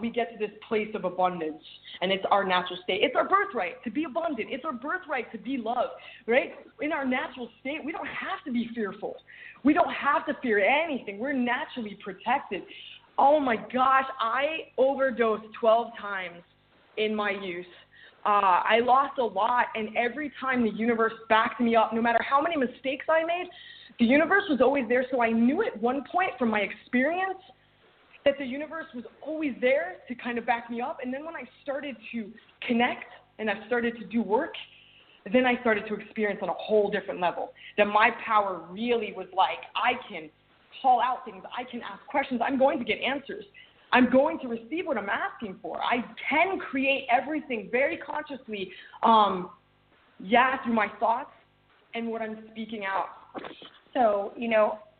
we get to this place of abundance, and it's our natural state. It's our birthright to be abundant. It's our birthright to be loved, right? In our natural state, we don't have to be fearful. We don't have to fear anything. We're naturally protected. Oh my gosh, I overdosed 12 times in my youth. I lost a lot, and every time the universe backed me up, no matter how many mistakes I made, the universe was always there. So I knew at one point from my experience that the universe was always there to kind of back me up. And then when I started to connect and I started to do work, then I started to experience on a whole different level that my power really was like, I can call out things, I can ask questions, I'm going to get answers. I'm going to receive what I'm asking for. I can create everything very consciously, through my thoughts and what I'm speaking out. So,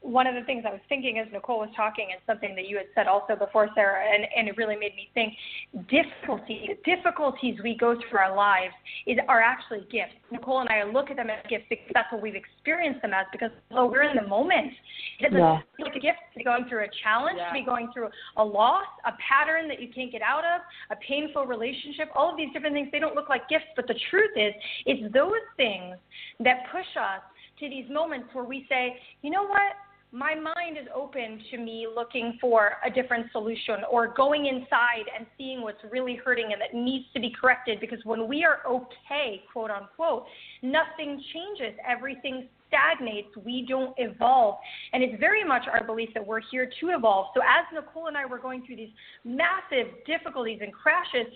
one of the things I was thinking as Nicole was talking, and something that you had said also before, Sarah, and it really made me think, difficulties we go through our lives are actually gifts. Nicole and I look at them as gifts because that's what we've experienced them as, because we're in the moment. It doesn't feel like a gift to be going through a challenge, to be going through a loss, a pattern that you can't get out of, a painful relationship, all of these different things. They don't look like gifts, but the truth is, it's those things that push us to these moments where we say, you know what? My mind is open to me looking for a different solution, or going inside and seeing what's really hurting and that needs to be corrected, because when we are okay, quote unquote, nothing changes. Everything stagnates. We don't evolve. And it's very much our belief that we're here to evolve. So as Nicole and I were going through these massive difficulties and crashes,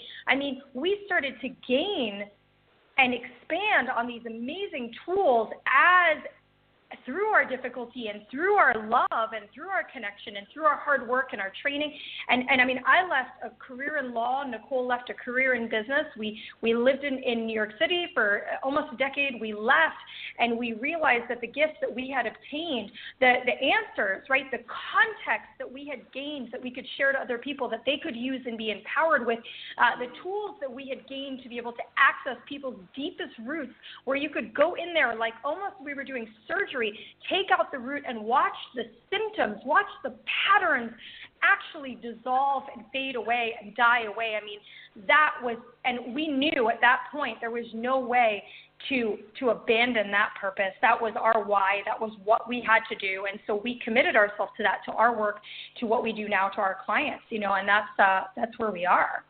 we started to gain and expand on these amazing tools through our difficulty and through our love and through our connection and through our hard work and our training. And I left a career in law. Nicole left a career in business. We lived in New York City for almost a decade. We left, and we realized that the gifts that we had obtained, the answers, right, the context that we had gained that we could share to other people, that they could use and be empowered with, the tools that we had gained to be able to access people's deepest roots, where you could go in there like almost we were doing surgery, take out the root and watch the symptoms, watch the patterns actually dissolve and fade away and die away. That was, and we knew at that point there was no way to abandon that purpose. That was our why. That was what we had to do. And so we committed ourselves to that, to our work, to what we do now to our clients, and that's where we are.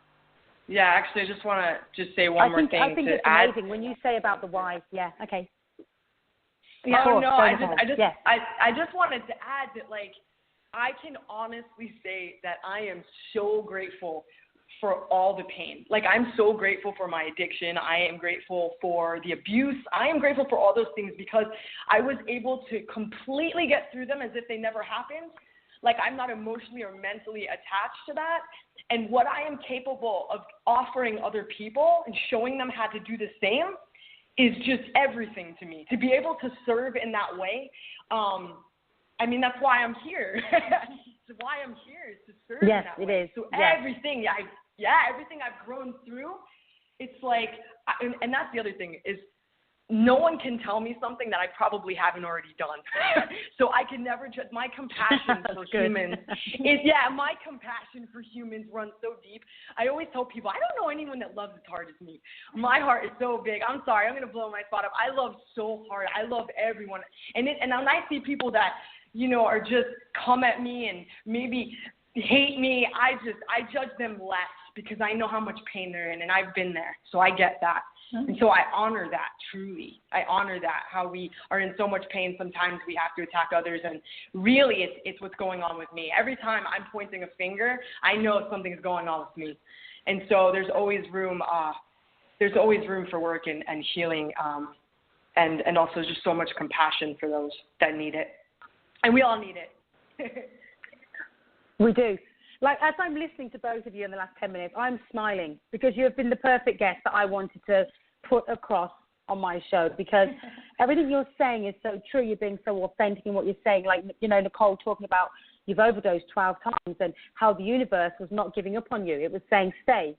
Yeah, actually, I just want to say one more thing. I think it's amazing when you say about the why. Yeah, okay. Yeah, I just wanted to add that, I can honestly say that I am so grateful for all the pain. I'm so grateful for my addiction. I am grateful for the abuse. I am grateful for all those things, because I was able to completely get through them as if they never happened. I'm not emotionally or mentally attached to that. And what I am capable of offering other people and showing them how to do the same is just everything to me. To be able to serve in that way, that's why I'm here. That's why I'm here, is to serve in that way. Yes, it is. So everything, everything I've grown through, it's and that's the other thing, is no one can tell me something that I probably haven't already done. So I can never judge. My compassion for humans my compassion for humans runs so deep. I always tell people, I don't know anyone that loves as hard as me. My heart is so big. I'm sorry, I'm going to blow my spot up. I love so hard. I love everyone. And when I see people that, are just come at me and maybe hate me, I judge them less, because I know how much pain they're in, and I've been there. So I get that. And so I honor that, truly. I honor that, how we are in so much pain. Sometimes we have to attack others, and really it's what's going on with me. Every time I'm pointing a finger, I know something's going on with me. And so there's always room for work and healing, and also just so much compassion for those that need it. And we all need it. We do. As I'm listening to both of you in the last 10 minutes, I'm smiling, because you have been the perfect guest that I wanted to put across on my show, because everything you're saying is so true. You're being so authentic in what you're saying. Nicole talking about you've overdosed 12 times and how the universe was not giving up on you. It was saying, stay,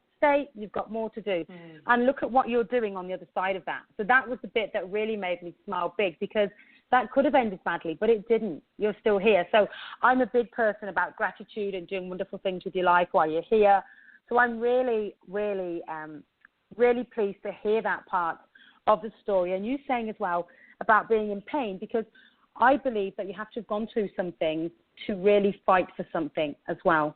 you've got more to do. And look at what you're doing on the other side of that. So that was the bit that really made me smile big, because that could have ended badly, but it didn't. You're still here. So I'm a big person about gratitude and doing wonderful things with your life while you're here. So I'm really, really, really pleased to hear that part of the story. And you saying as well about being in pain, because I believe that you have to have gone through something to really fight for something as well.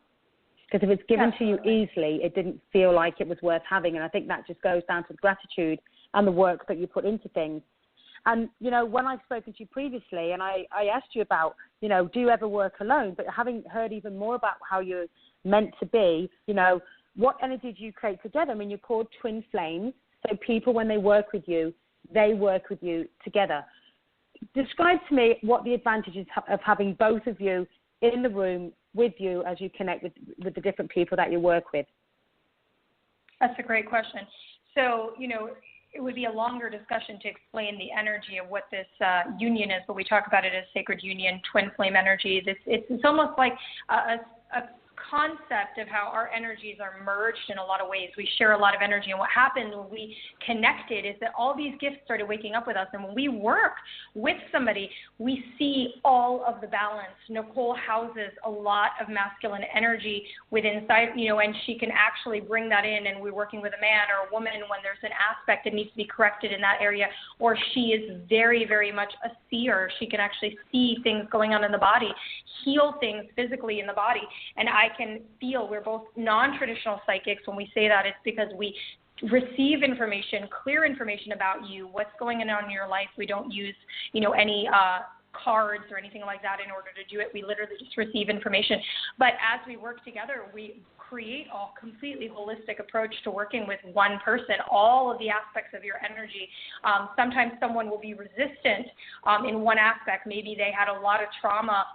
Because if it's given to you easily, it didn't feel like it was worth having. And I think that just goes down to the gratitude and the work that you put into things. And, you know, when I've spoken to you previously and I asked you about, you know, do you ever work alone? But having heard even more about how you're meant to be, you know, what energy do you create together? I mean, you're called twin flames. So people, when they work with you, they work with you together. Describe to me what the advantages of having both of you in the room with you as you connect with the different people that you work with. That's a great question. So, you know, it would be a longer discussion to explain the energy of what this union is, but we talk about it as sacred union, twin flame energy. It's almost like a concept of how our energies are merged in a lot of ways. We share a lot of energy, and what happened when we connected is that all these gifts started waking up with us, and when we work with somebody, we see all of the balance. Nicole houses a lot of masculine energy within inside, you know, and she can actually bring that in, and we're working with a man or a woman when there's an aspect that needs to be corrected in that area, or she is very, very much a seer. She can actually see things going on in the body, heal things physically in the body, and I can feel we're both non-traditional psychics. When we say that, it's because we receive information, clear information about you, what's going on in your life. We don't use, you know, any cards or anything like that in order to do it. We literally just receive information. But as we work together, we create a completely holistic approach to working with one person, all of the aspects of your energy. Sometimes someone will be resistant in one aspect. Maybe they had a lot of trauma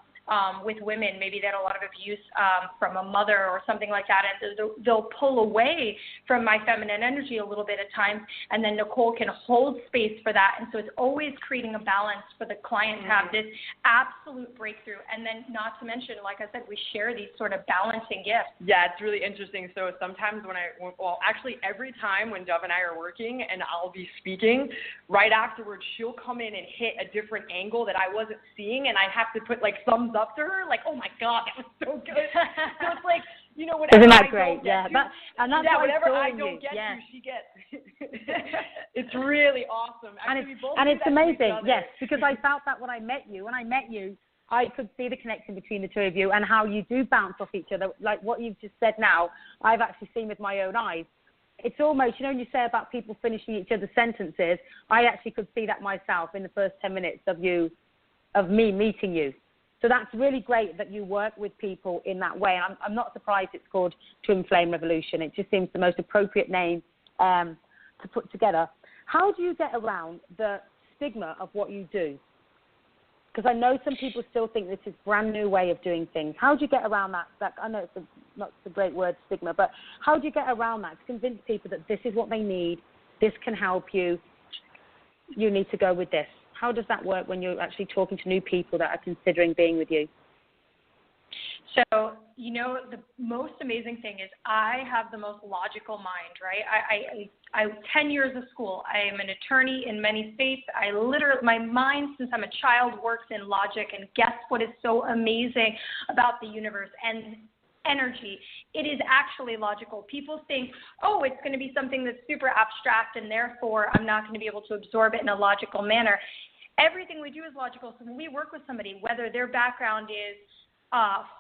with women. Maybe they had a lot of abuse from a mother or something like that, and they'll pull away from my feminine energy a little bit at times, and then Nicole can hold space for that. And so it's always creating a balance for the client to have this absolute breakthrough. And then not to mention, like I said, we share these sort of balancing gifts. Yeah, it's really interesting. So sometimes actually every time when Dov and I are working and I'll be speaking, right afterwards she'll come in and hit a different angle that I wasn't seeing, and I have to put like thumbs up to her, like, oh my God, that was so good. So it's like, you know, whatever. Isn't that I great? Don't get to, whatever I don't get to, she gets. It's really awesome. Actually, and it's amazing, yes, because I felt that when I met you. When I met you, I could see the connection between the two of you and how you do bounce off each other. Like what you've just said now, I've actually seen with my own eyes. It's almost, you know, when you say about people finishing each other's sentences, I actually could see that myself in the first 10 minutes of me meeting you. So that's really great that you work with people in that way. And I'm not surprised it's called Twin Flame Revolution. It just seems the most appropriate name to put together. How do you get around the stigma of what you do? Because I know some people still think this is a brand new way of doing things. How do you get around that I know it's not the great word stigma, but how do you get around that to convince people that this is what they need, this can help you, you need to go with this? How does that work when you're actually talking to new people that are considering being with you? So, you know, the most amazing thing is I have the most logical mind, right? I 10 years of school. I am an attorney in many states. My mind, since I'm a child, works in logic. And guess what is so amazing about the universe and energy? It is actually logical. People think, oh, it's going to be something that's super abstract and therefore I'm not going to be able to absorb it in a logical manner. Everything we do is logical. So when we work with somebody, whether their background is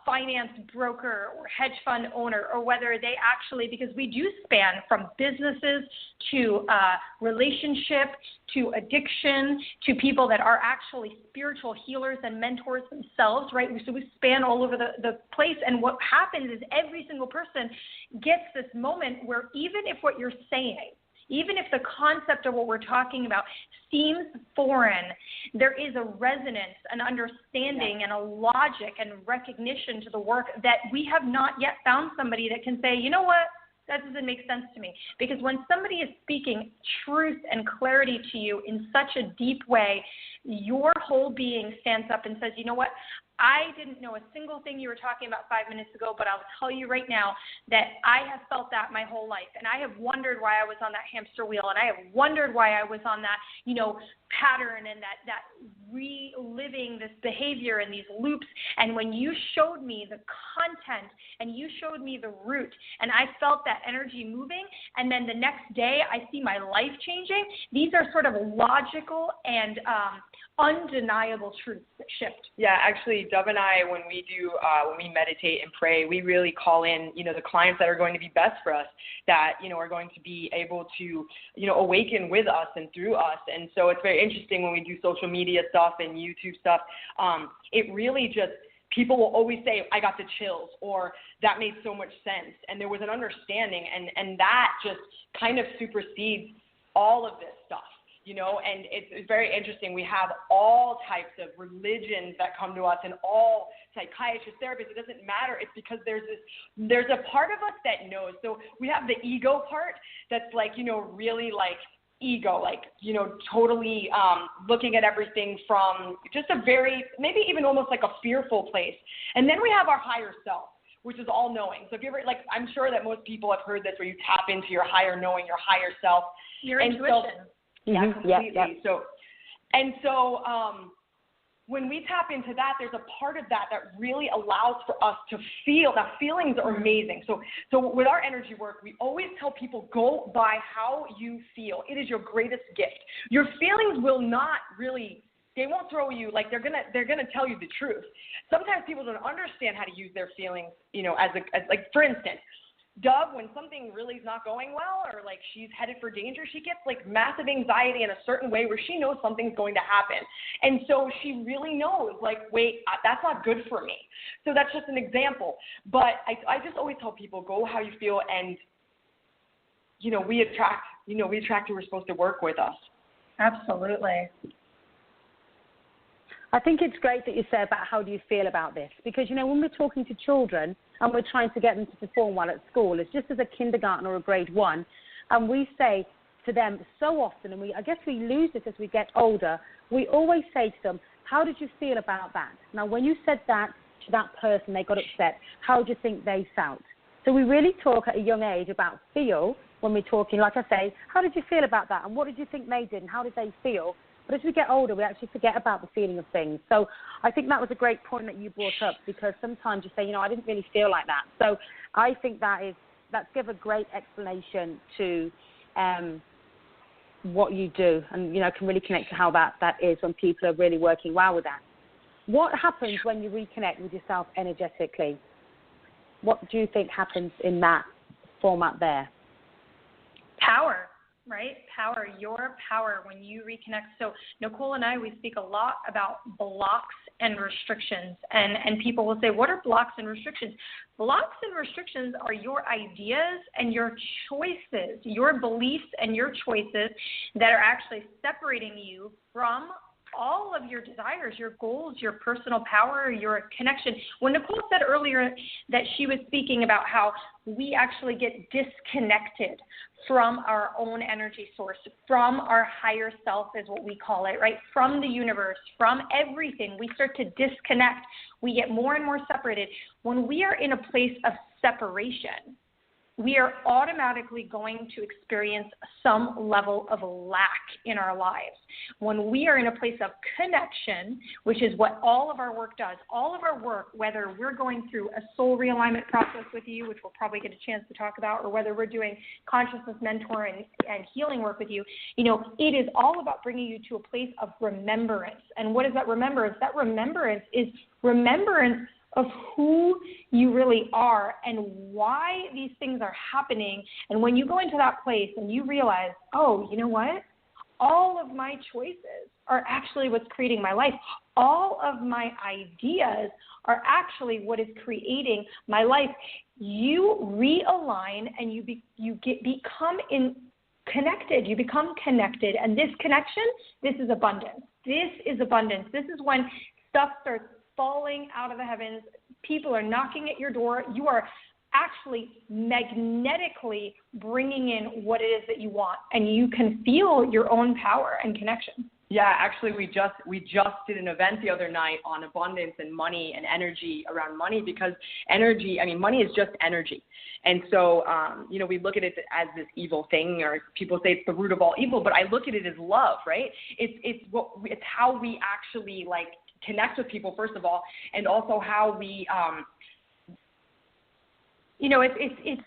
finance broker or hedge fund owner, or whether they actually, because we do span from businesses to relationship to addiction to people that are actually spiritual healers and mentors themselves, right? So we span all over the place. And what happens is every single person gets this moment where even if what you're saying, even if the concept of what we're talking about seems foreign, there is a resonance, an understanding, and a logic and recognition to the work that we have not yet found somebody that can say, you know what, that doesn't make sense to me. Because when somebody is speaking truth and clarity to you in such a deep way, your whole being stands up and says, you know what, I didn't know a single thing you were talking about 5 minutes ago, but I'll tell you right now that I have felt that my whole life. And I have wondered why I was on that hamster wheel. And I have wondered why I was on that, you know, pattern and that reliving this behavior and these loops. And when you showed me the content and you showed me the root, and I felt that energy moving, and then the next day I see my life changing, these are sort of logical and undeniable truths that shift. Yeah, actually, Dov and I, when we meditate and pray, we really call in, the clients that are going to be best for us, that, are going to be able to, awaken with us and through us. And so it's very interesting when we do social media stuff and YouTube stuff. It really just, people will always say, I got the chills, or that made so much sense. And there was an understanding, and that just kind of supersedes all of this stuff. And it's very interesting. We have all types of religions that come to us, and all psychiatrists, therapists. It doesn't matter. It's because there's a part of us that knows. So we have the ego part that's really ego, totally looking at everything from just a very, maybe even almost like a fearful place. And then we have our higher self, which is all knowing. So if you ever, I'm sure that most people have heard this, where you tap into your higher knowing, your higher self. Your intuition. Yeah, completely. Yeah. So when we tap into that, there's a part of that really allows for us to feel. Now, feelings are amazing. So with our energy work, we always tell people, go by how you feel. It is your greatest gift. Your feelings will not really, they won't throw you, they're gonna tell you the truth. Sometimes people don't understand how to use their feelings, as for instance, Dov, when something really is not going well, or she's headed for danger, she gets massive anxiety in a certain way where she knows something's going to happen. And so she really knows, wait, that's not good for me. So that's just an example. But I just always tell people, go how you feel, and, we attract who we're supposed to work with us. Absolutely. I think it's great that you say about how do you feel about this, because, when we're talking to children and we're trying to get them to perform well at school, it's just as a kindergarten or a grade 1, and we say to them so often, and I guess we lose this as we get older, we always say to them, how did you feel about that? Now, when you said that to that person, they got upset, how do you think they felt? So we really talk at a young age about feel when we're talking, like I say, how did you feel about that? And what did you think they did? And how did they feel? But as we get older, we actually forget about the feeling of things. So I think that was a great point that you brought up, because sometimes you say, I didn't really feel like that. So I think that's give a great explanation to what you do, and, can really connect to how that is when people are really working well with that. What happens when you reconnect with yourself energetically? What do you think happens in that format there? Power. Right? Power, your power when you reconnect. So Nicole and I, we speak a lot about blocks and restrictions. And people will say, what are blocks and restrictions? Blocks and restrictions are your ideas and your choices, your beliefs and your choices that are actually separating you from all of your desires, your goals, your personal power, your connection. When Nicole said earlier that she was speaking about how we actually get disconnected from our own energy source, from our higher self is what we call it, right? From the universe, from everything, we start to disconnect. We get more and more separated. When we are in a place of separation, we are automatically going to experience some level of lack in our lives. When we are in a place of connection, which is what all of our work does, all of our work, whether we're going through a soul realignment process with you, which we'll probably get a chance to talk about, or whether we're doing consciousness mentor and healing work with you, it is all about bringing you to a place of remembrance. And what is that remembrance? That remembrance is remembrance of who you really are and why these things are happening. And when you go into that place and you realize, oh, you know what? All of my choices are actually what's creating my life. All of my ideas are actually what is creating my life. You realign and you become connected. You become connected. And this connection, this is abundance. This is abundance. This is when stuff starts falling out of the heavens. People are knocking at your door. You are actually magnetically bringing in what it is that you want, and you can feel your own power and connection. Yeah, actually, we just did an event the other night on abundance and money and energy around money, because energy, I mean, money is just energy. And so, we look at it as this evil thing, or people say it's the root of all evil, but I look at it as love, right? It's how we actually like connect with people, first of all, and also how we, it's